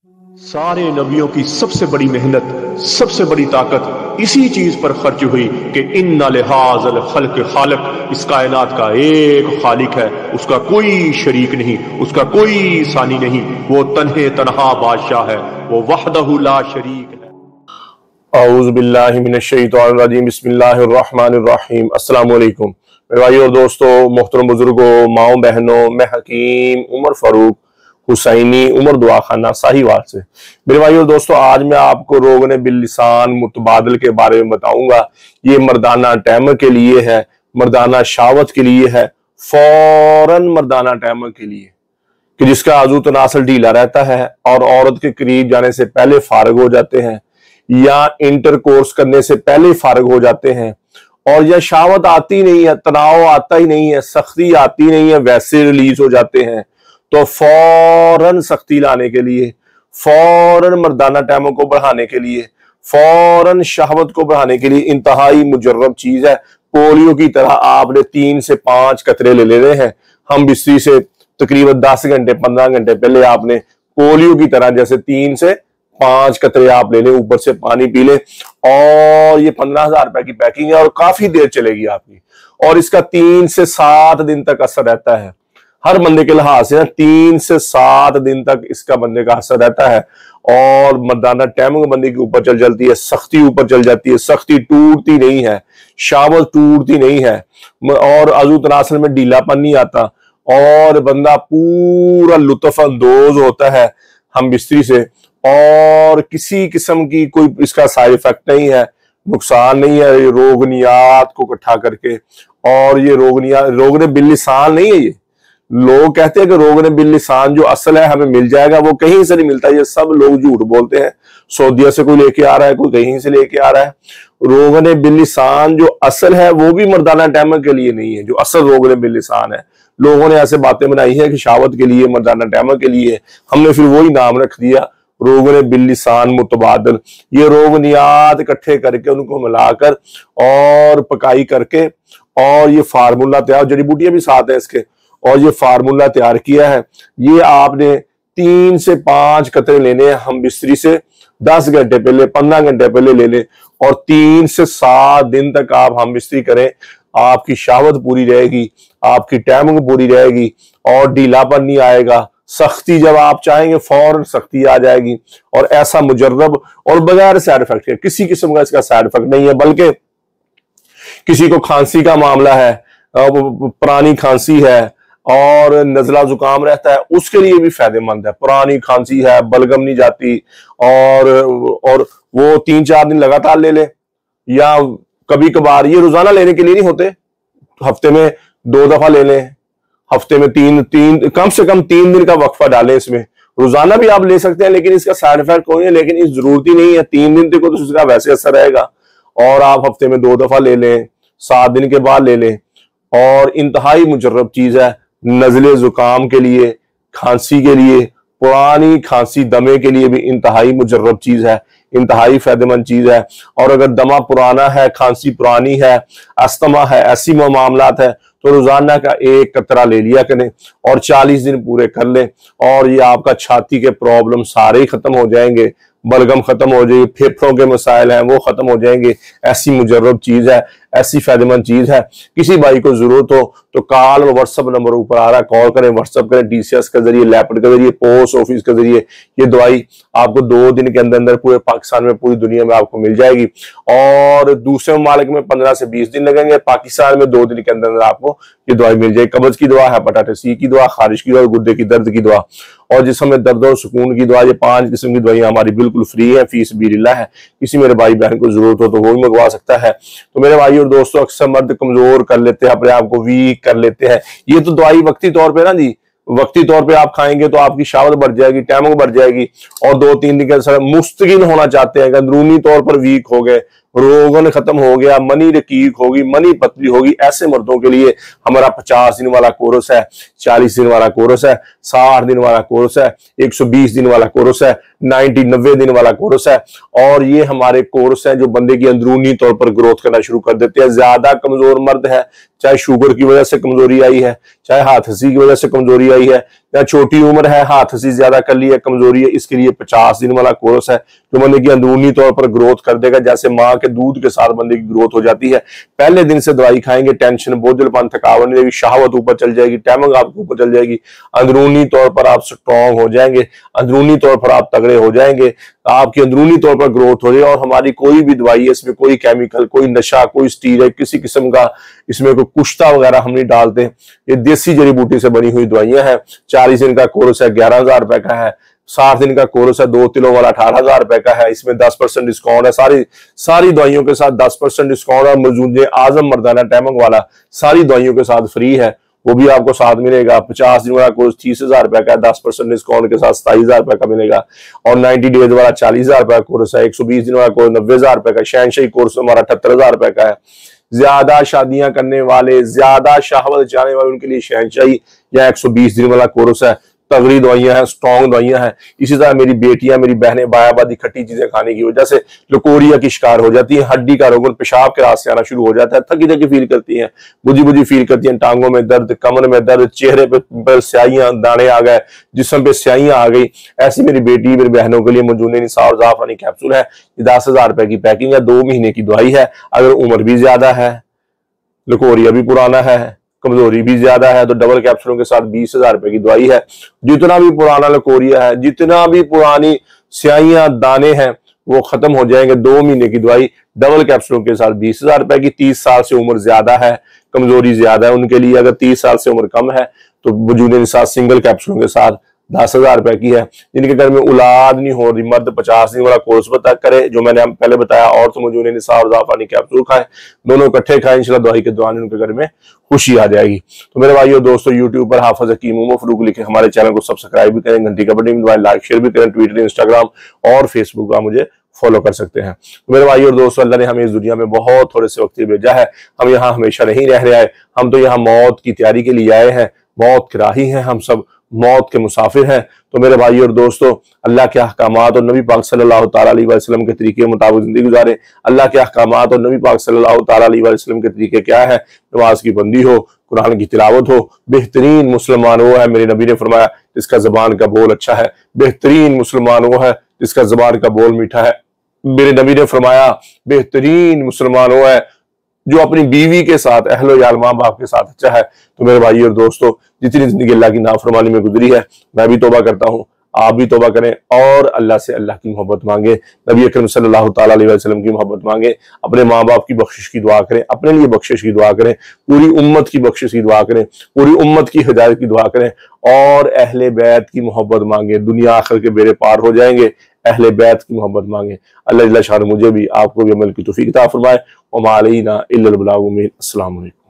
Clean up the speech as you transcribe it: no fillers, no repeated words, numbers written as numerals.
सारे नबियों की सबसे बड़ी मेहनत, सबसे बड़ी ताकत इसी चीज पर खर्च हुई कि इन्ना लिहाज़ल खल्क खालिक, इस कायनात का एक खालिक है, उसका कोई शरीक नहीं, उसका कोई सानी नहीं, वो तन्हे तन्हा बादशाह है, वो वहदहु ला शरीक है। औज़ु बिल्लाहि मिनश शैतानिर रजीम, बिस्मिल्लाहिर रहमानिर रहीम। अस्सलाम वालेकुम मेरे भाई और दोस्तों, मोहतरम बुजुर्गों, माओ बहनों, मैं हकीम उमर फारूक हुसैनी उमर दुआ खाना साहिवाल से। मेरे भाई और दोस्तों, आज मैं आपको रोगन बिल्लिसान मुतबादल के बारे में बताऊंगा। ये मर्दाना टैमर के लिए है, मर्दाना शावत के लिए है, फौरन मर्दाना टैमर के लिए, कि जिसका आजू तनासल ढीला रहता है और औरत के करीब जाने से पहले फारग हो जाते हैं, या इंटर कोर्स करने से पहले फारग हो जाते हैं, और या शावत आती नहीं है, तनाव आता ही नहीं है, सख्ती आती नहीं है, वैसे रिलीज हो जाते हैं। तो फौरन सख्ती लाने के लिए, फौरन मर्दाना टैमों को बढ़ाने के लिए, फौरन शहवत को बढ़ाने के लिए इंतहाई मुजर्रब चीज है। पोलियो की तरह आपने 3 से 5 कतरे ले लेने हैं। हम बिस्ती से तकरीबन 10 घंटे 15 घंटे पहले आपने पोलियो की तरह जैसे 3 से 5 कतरे आप ले लें, ऊपर से पानी पी लें, और ये 15,000 रुपए की पैकिंग है और काफी देर चलेगी आपकी, और इसका 3 से 7 दिन तक असर रहता है। हर बंदे के लिहाज से 3 से 7 दिन तक इसका बंदे का असर रहता है, और मर्दाना टैमर बंदे के ऊपर चल जाती है, सख्ती ऊपर चल जाती है, सख्ती टूटती नहीं है, शावत टूटती नहीं है, और अजू तनासल में ढीलापन नहीं आता, और बंदा पूरा लुत्फ अंदोज होता है हम बिस्तरी से, और किसी किस्म की कोई इसका साइड इफेक्ट नहीं है, नुकसान नहीं है ये रोगनियात को इकट्ठा करके। और ये रोगने बिल्लिसान नहीं है। ये लोग कहते हैं कि रोगने बिल्लिसान जो असल है हमें मिल जाएगा, वो कहीं से नहीं मिलता। ये सब लोग झूठ बोलते हैं। सऊदीया से कोई लेके आ रहा है, कोई कहीं से लेके आ रहा है। रोगने बिल्लिसान जो असल है वो भी मर्दाना टैमर के लिए नहीं है। जो असल रोगने बिल्लिसान है, लोगों ने ऐसे बातें बनाई है कि शावत के लिए, मर्दाना टैमर के लिए, हमने फिर वही नाम रख दिया रोगन बिल्लिसान मुतबादल। ये रोगनियात इकट्ठे करके उनको मिलाकर और पकाई करके, और ये फार्मूला तैयार, जड़ी बूटियां भी साथ है इसके, और ये फार्मूला तैयार किया है। ये आपने 3 से 5 कतरे लेने हैं हम बिस्तरी से 10 घंटे पहले, 15 घंटे पहले ले लें, और 3 से 7 दिन तक आप हम बिस्तरी करें। आपकी शावत पूरी रहेगी, आपकी टाइमिंग पूरी रहेगी, और ढीलापन नहीं आएगा। सख्ती जब आप चाहेंगे फौरन सख्ती आ जाएगी, और ऐसा मुजर्रब और बगैर साइड इफेक्ट के, किसी किस्म का इसका साइड इफेक्ट नहीं है। बल्कि किसी को खांसी का मामला है, पुरानी खांसी है और नजला जुकाम रहता है, उसके लिए भी फायदेमंद है। पुरानी खांसी है, बलगम नहीं जाती, और वो 3-4 दिन लगातार ले ले, या कभी कभार, ये रोजाना लेने के लिए नहीं होते, हफ्ते में 2 दफा ले लें, हफ्ते में तीन कम से कम 3 दिन का वक्फा डालें इसमें। रोजाना भी आप ले सकते हैं, लेकिन इसका साइड इफेक्ट कोई है, लेकिन इस जरूरती नहीं है। 3 दिन तक तो इसका वैसे असर रहेगा, और आप हफ्ते में 2 दफा ले लें, 7 दिन के बाद ले लें। और इंतहाई मुजर्रब चीज है नजले जुकाम के लिए, खांसी के लिए, पुरानी खांसी दमे के लिए भी इंतहाई मुजर्रब चीज है, इंतहाई फायदेमंद चीज है। और अगर दमा पुराना है, खांसी पुरानी है, अस्थमा है, ऐसी मामलात है, तो रोजाना का 1 कतरा ले लिया करें और 40 दिन पूरे कर लें, और ये आपका छाती के प्रॉब्लम सारे ही खत्म हो जाएंगे, बलगम खत्म हो जाएगी, फेफड़ों के मसाइल हैं वो खत्म हो जाएंगे। ऐसी मुजर्रब चीज है, ऐसी फायदेमंद चीज है। किसी भाई को जरूरत हो तो कॉल और व्हाट्सएप नंबर ऊपर आ रहा है, कॉल करें, व्हाट्सएप करें, DCS के जरिए, लैपटॉप के जरिए, पोस्ट ऑफिस के जरिए। ये दवाई आपको 2 दिन के अंदर अंदर पूरे पाकिस्तान में, पूरी दुनिया में आपको मिल जाएगी, और दूसरे ममालिक में 15 से 20 दिन लगेंगे। पाकिस्तान में 2 दिन के अंदर अंदर आपको ये दवाई मिल जाएगी। कब्ज की दवा, हेपेटाइटिस C की दवा, खारिश की दवा, गुर्दे की दर्द की दवा, और जिसमें दर्द और सुकून की दवा। ये 5 किस्म की दवाइयां हमारी बिल्कुल फ्री है, फीस भी रिला है। किसी मेरे भाई बहन को जरूरत हो तो वो भी मंगवा सकता है। तो मेरे भाई और दोस्तों, अक्सर मर्द कमजोर कर लेते हैं, अपने आप को वीक कर लेते हैं। ये तो दवाई वक्ती तौर पे ना जी, वक्ती तौर पे आप खाएंगे तो आपकी शावत बढ़ जाएगी, टाइमिंग बढ़ जाएगी, और 2-3 दिन के अंदर मुस्तकिल होना चाहते हैं, अंदरूनी तौर पर वीक हो गए, रोगन खत्म हो गया, मनी रकीक होगी, मनी पतली होगी, ऐसे मर्दों के लिए हमारा 50 दिन वाला कोर्स है, 40 दिन वाला कोर्स है, 60 दिन वाला कोर्स है, 120 दिन वाला कोर्स है, 90 दिन वाला कोर्स है। और ये हमारे कोर्स है जो बंदे की अंदरूनी तौर पर ग्रोथ करना शुरू कर देते हैं। ज्यादा कमजोर मर्द है, चाहे शुगर की वजह से कमजोरी आई है, चाहे हाथ हंसी की वजह से कमजोरी आई है, या छोटी उम्र है, हाथ से ज्यादा कर ली है, कमजोरी है, इसके लिए 50 दिन वाला कोर्स है जो बंदे की अंदरूनी तौर पर ग्रोथ कर देगा। जैसे माँ के दूध के साथ बंदे की ग्रोथ हो जाती है। पहले दिन से दवाई खाएंगे, टेंशन, बोझलपन, थकावट नहीं रहेगी, शहावत ऊपर चल जाएगी, टाइमिंग आपके ऊपर चल जाएगी, अंदरूनी तौर पर आप स्ट्रांग हो जाएंगे, अंदरूनी तौर पर आप तगड़े हो जाएंगे, आपकी अंदरूनी तौर पर ग्रोथ हो जाएगी। और हमारी कोई भी दवाई है, इसमें कोई केमिकल, कोई नशा, कोई स्टीरॉइड, किसी किस्म का इसमें कोई कुश्ता वगैरह हम नहीं डालते। ये देसी जड़ी बूटी से बनी हुई दवाइयां हैं। 40 दिन का कोर्स है, 11,000 रुपए का है। 60 दिन का कोर्स है, 2 किलो वाला 18,000 रुपए का है। इसमें 10% डिस्काउंट है, सारी दवाइयों के साथ 10% डिस्काउंट है। मौजूद आजम मर्दाना टैमंग वाला सारी दवाइयों के साथ फ्री है, वो भी आपको साथ मिलेगा। 50 दिन वाला कोर्स 30,000 रुपए का, 10% डिस्काउंट के साथ 27,000 रुपए का मिलेगा। और 90 डेज वाला 40,000 रुपए का कोर्स है। 120 दिन वाला कोर्स 90,000 रुपए का। शहनशाही कोर्स हमारा 78,000 रुपए का है। ज्यादा शादियां करने वाले, ज्यादा शहावत चाहने वाले, उनके लिए शहनशाही या 120 दिन वाला कोर्स है। तगड़ी दवाइयां हैं, स्ट्रॉन्ग दवाइयां हैं। इसी तरह मेरी बेटियां, मेरी बहनें बायाबादी खट्टी चीजें खाने की वजह से लकोरिया की शिकार हो जाती है, हड्डी का रोगन, पेशाब के रास्ते आना शुरू हो जाता है, थकी थकी फील करती हैं, बुझी बुझी फील करती हैं, टांगों में दर्द, कमर में दर्द, चेहरे पर स्याहियां, दाने आ गए, जिस्म पे स्याहियां आ गई। ऐसी मेरी बेटी, मेरी बहनों के लिए मौजूद निसार जाफरानी कैप्सूल है। 10,000 रुपए की पैकिंग है, 2 महीने की दवाई है। अगर उम्र भी ज्यादा है, लकोरिया भी पुराना है, कमजोरी भी ज्यादा है, तो डबल कैप्सूलों के साथ 20,000 रुपए की दवाई है। जितना भी पुराना लकोरिया है, जितना भी पुरानी स्याहियां, दाने हैं, वो खत्म हो जाएंगे। 2 महीने की दवाई डबल कैप्सूलों के साथ 20,000 रुपए की। 30 साल से उम्र ज्यादा है, कमजोरी ज्यादा है, उनके लिए, अगर 30 साल से उम्र कम है तो वजूद निसार सिंगल कैप्सूलों के साथ 10,000 रुपए की है। जिनके घर में औलाद नहीं हो रही, मर्द 50 दिन वाला कोर्स बता करे, जो मैंने पहले बताया, और तो वजूद निसार जाफरानी कैप्सूल खाए, दोनों इकट्ठे खाए, इंशाल्लाह दवाई के दौरान उनके घर में खुशी आ जाएगी। तो मेरे भाइयों दोस्तों, यूट्यूब पर हाफिज हकीम उमर फरूक लिखे हमारे चैनल को सब्सक्राइब भी करें, घंटी का बटन दबाएं, लाइक शेयर भी करें, ट्विटर, इंस्टाग्राम और फेसबुक का मुझे फॉलो कर सकते हैं। तो मेरे भाइयों और दोस्तों, अल्लाह ने हमें इस दुनिया में बहुत थोड़े से वक्त भेजा है। हम यहाँ हमेशा नहीं रह रहे हैं, हम तो यहाँ मौत की तैयारी के लिए आए हैं, मौत के राही हैं, हम सब मौत के मुसाफिर हैं। तो मेरे भाइयों और दोस्तों, अल्लाह के अहकामात और नबी पाक सल्लल्लाहु तआला अलैहि वसल्लम के तरीके के मुताबिक जिंदगी गुजारे। अल्लाह के अहकामात और नबी पाक सल्लल्लाहु तआला अलैहि वसल्लम के तरीके क्या है? नमाज की बंदी हो, कुरान की तिलावत हो। बेहतरीन मुसलमान वो है, मेरे नबी ने फरमाया, जिसका जबान का बोल अच्छा है। बेहतरीन मुसलमान वो है जिसका जबान का बोल मीठा है। मेरे नबी ने फरमाया, बेहतरीन मुसलमान वो है जो अपनी बीवी के साथ, अहलो यार, माँ बाप के साथ अच्छा है। तो मेरे भाई और दोस्तों, जितनी जिंदगी अल्लाह की नाफरमानी में गुजरी है, मैं भी तौबा करता हूँ, आप भी तौबा करें और अल्लाह से अल्लाह की मोहब्बत मांगे, नबी अकरम सल्लल्लाहु तआला अलैहि वसल्लम की मोहब्बत मांगे, अपने माँ बाप की बख्शिश की दुआ करें, अपने लिए बख्शिश की दुआ करें, पूरी उम्मत की बख्शिश की दुआ करें, पूरी उम्मत की हिदायत की दुआ करें और अहले बैत की मोहब्बत मांगे। दुनिया आखिर के बेड़े पार हो जाएंगे, अहले बैत की मोहब्बत मांगे। अल्लाह जल्ल शान मुझे भी, आपको भी अमल की तौफीक अता फरमाए। वमा अलैना इल्लल बलाग। अस्सलामु अलैकुम।